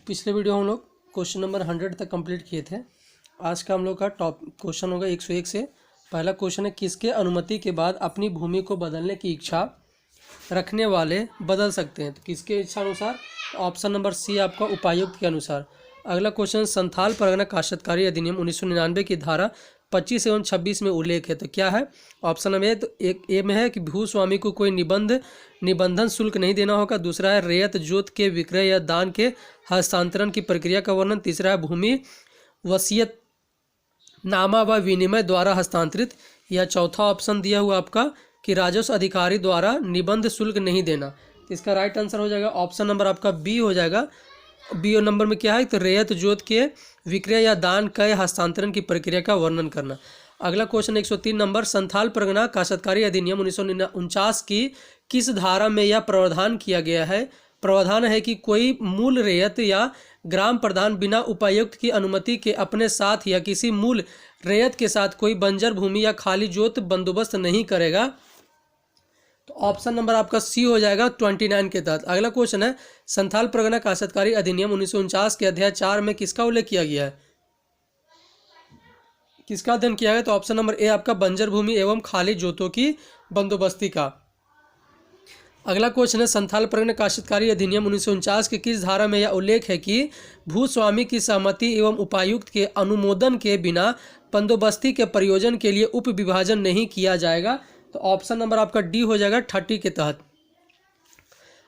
पिछले वीडियो हम लोग क्वेश्चन नंबर 100 तक कंप्लीट किए थे। आज का हम लोग का टॉप क्वेश्चन होगा 101 से। पहला क्वेश्चन है, किसके अनुमति के बाद अपनी भूमि को बदलने की इच्छा रखने वाले बदल सकते हैं? तो किसके इच्छा अनुसार? ऑप्शन नंबर सी आपका उपायुक्त के अनुसार। अगला क्वेश्चन, संथाल परगना काश्तकारी अधिनियम 1999 की धारा 25 एवं 26 में उल्लेख है, तो क्या है? ऑप्शन नंबर तो एक ए में है कि भूस्वामी को कोई निबंधन शुल्क नहीं देना होगा। दूसरा है रेयत जोत के विक्रय या दान के हस्तांतरण की प्रक्रिया का वर्णन। तीसरा है भूमि वसीयत नामा व विनिमय द्वारा हस्तांतरित। या चौथा ऑप्शन दिया हुआ आपका कि राजस्व अधिकारी द्वारा निबंध शुल्क नहीं देना। तो इसका राइट आंसर हो जाएगा ऑप्शन नंबर आपका बी हो जाएगा। बी और नंबर में क्या है? तो रेयत जोत के विक्रय या दान के हस्तांतरण की प्रक्रिया का वर्णन करना। अगला क्वेश्चन 103 नंबर, संथाल परगना काश्तकारी अधिनियम 1949 की किस धारा में यह प्रावधान किया गया है? प्रावधान है कि कोई मूल रेयत या ग्राम प्रधान बिना उपायुक्त की अनुमति के अपने साथ या किसी मूल रेयत के साथ कोई बंजर भूमि या खाली जोत बंदोबस्त नहीं करेगा। तो ऑप्शन नंबर आपका सी हो जाएगा 29 के तहत। अगला क्वेश्चन है, संथाल परगना काश्तकारी अधिनियम 1949 के अध्याय 4 में किसका उल्लेख किया गया है? किसका अध्ययन किया गया? तो ऑप्शन नंबर ए आपका बंजर भूमि एवं खाली जोतों की बंदोबस्ती का। अगला क्वेश्चन है, संथाल परगना काश्तकारी अधिनियम 1949 के किस धारा में यह उल्लेख है कि भूस्वामी की सहमति एवं उपायुक्त के अनुमोदन के बिना बंदोबस्ती के प्रयोजन के लिए उप विभाजन नहीं किया जाएगा? तो ऑप्शन नंबर आपका डी हो जाएगा 30 के तहत।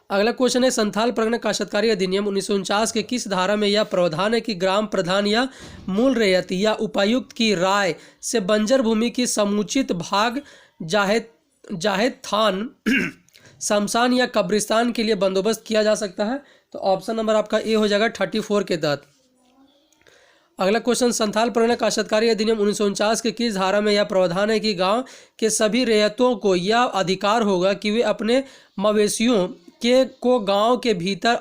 अगला क्वेश्चन है, संथाल परगना काश्तकारी अधिनियम 1949 के किस धारा में यह प्रावधान है कि ग्राम प्रधान या मूल रेयत या उपायुक्त की राय से बंजर भूमि की समुचित भाग जाहेद थान शमशान या कब्रिस्तान के लिए बंदोबस्त किया जा सकता है? तो ऑप्शन नंबर आपका ए हो जाएगा 34 के तहत। अगला क्वेश्चन, संथाल परगना काश्तकारी अधिनियम 1949 के किस धारा में यह प्रावधान है कि गांव के सभी रेयतों को यह अधिकार होगा कि वे अपने मवेशियों को गांव के भीतर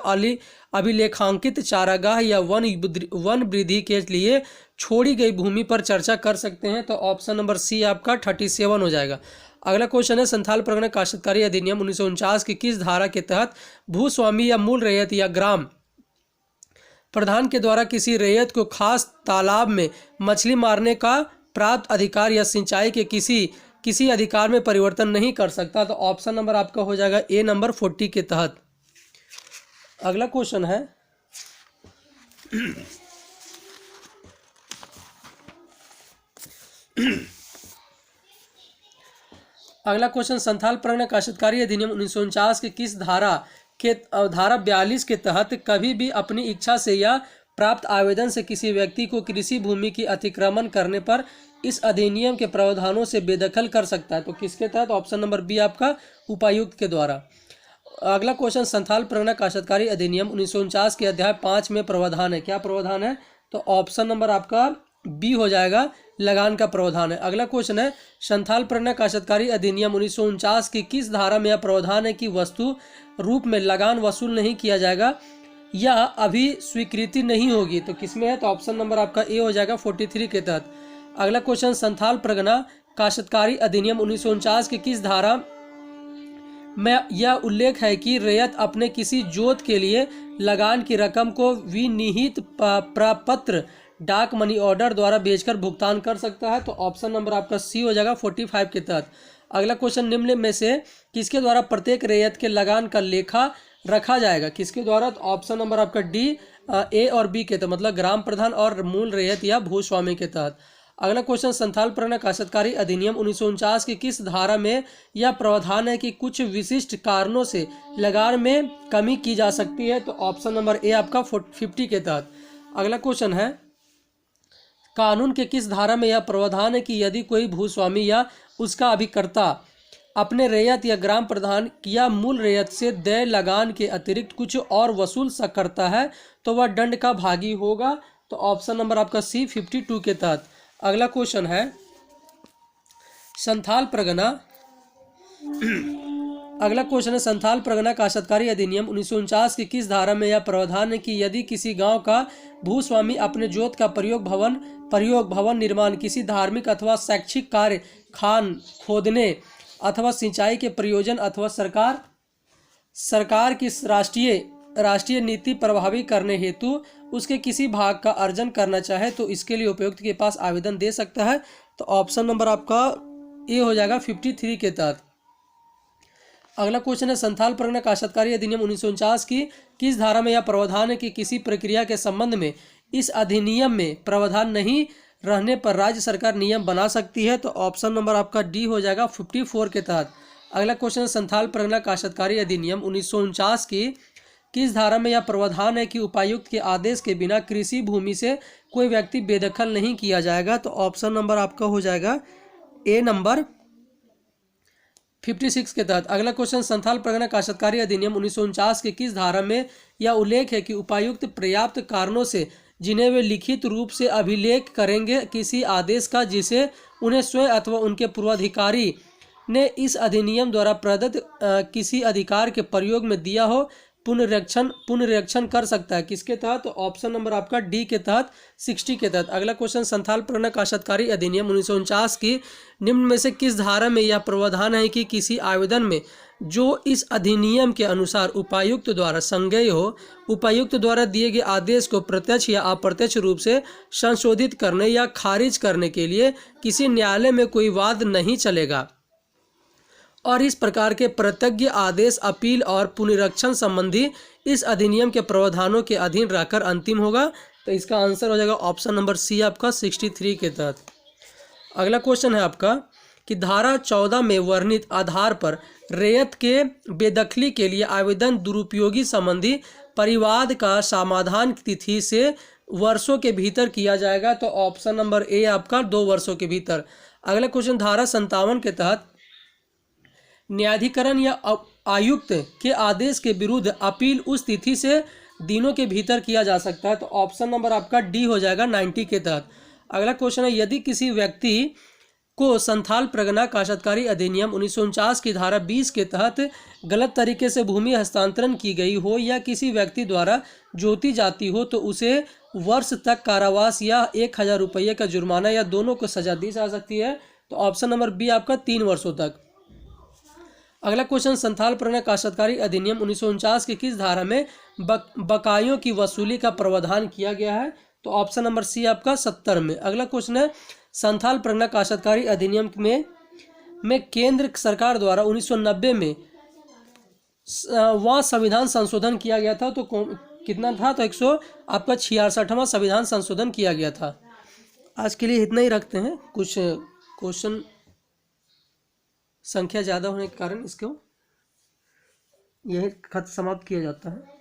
अभिलेखांकित चारागाह या वन वृद्धि के लिए छोड़ी गई भूमि पर चर्चा कर सकते हैं? तो ऑप्शन नंबर सी आपका 37 हो जाएगा। अगला क्वेश्चन है, संथाल परगना काश्तकारी अधिनियम 1949 की किस धारा के तहत भूस्वामी या मूल रेयत या ग्राम प्रधान के द्वारा किसी रेयत को खास तालाब में मछली मारने का प्राप्त अधिकार या सिंचाई के किसी अधिकार में परिवर्तन नहीं कर सकता? तो ऑप्शन नंबर आपका हो जाएगा ए नंबर 40 के तहत। अगला क्वेश्चन है, संथाल परगना काश्तकारी अधिनियम 1949 के किस धारा 42 के तहत कभी भी अपनी इच्छा से या प्राप्त आवेदन से किसी व्यक्ति को कृषि भूमि की अतिक्रमण करने पर इस अधिनियम के प्रावधानों से बेदखल कर सकता है? तो किसके तहत? ऑप्शन नंबर बी आपका उपायुक्त के द्वारा। अगला क्वेश्चन, संथाल परगना काश्तकारी अधिनियम 1949 के अध्याय 5 में प्रावधान है, क्या प्रावधान है? तो ऑप्शन नंबर आपका बी हो जाएगा, लगान का प्रावधान है। अगला क्वेश्चन है, संथाल परगना काश्तकारी अधिनियम 1949 की किस धारा में यह प्रावधान है कि वस्तु रूप में लगान वसूल नहीं किया जाएगा या अभी स्वीकृति नहीं होगी? तो किसमें है? तो ऑप्शन नंबर आपका ए हो जाएगा 43 के तहत। अगला क्वेश्चन, संथाल परगना काश्तकारी अधिनियम 1949 की किस धारा में यह उल्लेख है कि रेयत अपने किसी जोत के लिए लगान की रकम को विनिहित प्रपत्र डाक मनी ऑर्डर द्वारा बेचकर भुगतान कर सकता है? तो ऑप्शन नंबर आपका सी हो जाएगा 45 के तहत। अगला क्वेश्चन, निम्न में से किसके द्वारा प्रत्येक रेयत के लगान का लेखा रखा जाएगा? किसके द्वारा? तो ऑप्शन नंबर आपका डी ए और बी के तहत, मतलब ग्राम प्रधान और मूल रेयत या भूस्वामी के तहत। अगला क्वेश्चन, संथाल परगना काश्तकारी अधिनियम 1949 की किस धारा में यह प्रावधान है कि कुछ विशिष्ट कारणों से लगान में कमी की जा सकती है? तो ऑप्शन नंबर ए आपका 50 के तहत। अगला क्वेश्चन है, कानून के किस धारा में यह प्रावधान है कि यदि कोई भूस्वामी या उसका अभिकर्ता अपने रेयत या ग्राम प्रधान या मूल रेयत से देय लगान के अतिरिक्त कुछ और वसूल करता है तो वह दंड का भागी होगा? तो ऑप्शन नंबर आपका सी 52 के तहत। अगला क्वेश्चन है, संथाल परगना काश्तकारी अधिनियम 1949 की किस धारा में यह प्रावधान है कि यदि किसी गांव का भूस्वामी अपने जोत का प्रयोग भवन निर्माण, किसी धार्मिक अथवा शैक्षिक कार्य, खान खोदने अथवा सिंचाई के प्रयोजन अथवा सरकार की राष्ट्रीय राष्ट्रीय नीति प्रभावी करने हेतु उसके किसी भाग का अर्जन करना चाहे तो इसके लिए उपायुक्त के पास आवेदन दे सकता है। तो ऑप्शन नंबर आपका ए हो जाएगा 53 के तहत। अगला क्वेश्चन है, संथाल परगना काश्तकारी अधिनियम 1949 की किस धारा में यह प्रावधान है कि किसी प्रक्रिया के संबंध में इस अधिनियम में प्रावधान नहीं रहने पर राज्य सरकार नियम बना सकती है। तो ऑप्शन नंबर आपका डी हो जाएगा 54 के तहत। अगला क्वेश्चन है, संथाल परगना काश्तकारी अधिनियम 1949 की किस धारा में यह प्रावधान है कि उपायुक्त के आदेश के बिना कृषि भूमि से कोई व्यक्ति बेदखल नहीं किया जाएगा। तो ऑप्शन नंबर आपका हो जाएगा ए नंबर 56 के तहत। अगला क्वेश्चन, संथाल परगना काश्तकारी अधिनियम 1949 के किस धारा में यह उल्लेख है कि उपायुक्त पर्याप्त कारणों से जिन्हें वे लिखित रूप से अभिलेख करेंगे किसी आदेश का जिसे उन्हें स्वयं अथवा उनके पूर्वाधिकारी ने इस अधिनियम द्वारा प्रदत्त किसी अधिकार के प्रयोग में दिया हो, पुनरीक्षण कर सकता है। किसके तहत? तो ऑप्शन नंबर आपका डी के तहत 60 के तहत। अगला क्वेश्चन, संथाल परगना काश्तकारी अधिनियम 1949 की निम्न में से किस धारा में यह प्रावधान है कि किसी आवेदन में जो इस अधिनियम के अनुसार उपायुक्त द्वारा संज्ञेय हो, उपायुक्त द्वारा दिए गए आदेश को प्रत्यक्ष या अप्रत्यक्ष रूप से संशोधित करने या खारिज करने के लिए किसी न्यायालय में कोई वाद नहीं चलेगा और इस प्रकार के प्रत्यज्ञ आदेश अपील और पुनरीक्षण संबंधी इस अधिनियम के प्रावधानों के अधीन रहकर अंतिम होगा। तो इसका आंसर हो जाएगा ऑप्शन नंबर सी आपका 63 के तहत। अगला क्वेश्चन है आपका कि धारा 14 में वर्णित आधार पर रैयत के बेदखली के लिए आवेदन दुरुपयोगी संबंधी परिवाद का समाधान तिथि से वर्षों के भीतर किया जाएगा। तो ऑप्शन नंबर ए आपका 2 वर्षों के भीतर। अगला क्वेश्चन, धारा 57 के तहत न्यायाधिकरण या आयुक्त के आदेश के विरुद्ध अपील उस तिथि से दिनों के भीतर किया जा सकता है। तो ऑप्शन नंबर आपका डी हो जाएगा 90 के तहत। अगला क्वेश्चन है, यदि किसी व्यक्ति को संथाल परगना काश्तकारी अधिनियम 1949 की धारा 20 के तहत गलत तरीके से भूमि हस्तांतरण की गई हो या किसी व्यक्ति द्वारा जोती जाती हो तो उसे वर्ष तक कारावास या 1000 रुपये का जुर्माना या दोनों को सजा दी जा सकती है। तो ऑप्शन नंबर बी आपका 3 वर्षों तक। अगला क्वेश्चन, संथाल परगना काश्तकारी अधिनियम 1949 की किस धारा में बकायों की वसूली का प्रावधान किया गया है। तो ऑप्शन नंबर सी आपका 70 में। अगला क्वेश्चन है, संथाल परगना काश्तकारी अधिनियम में केंद्र सरकार द्वारा 1990 में वहाँ संविधान संशोधन किया गया था। तो कितना था? तो 166वां संविधान संशोधन किया गया था। आज के लिए इतना ही रखते हैं, कुछ क्वेश्चन संख्या ज़्यादा होने के कारण इसको यह खत समाप्त किया जाता है।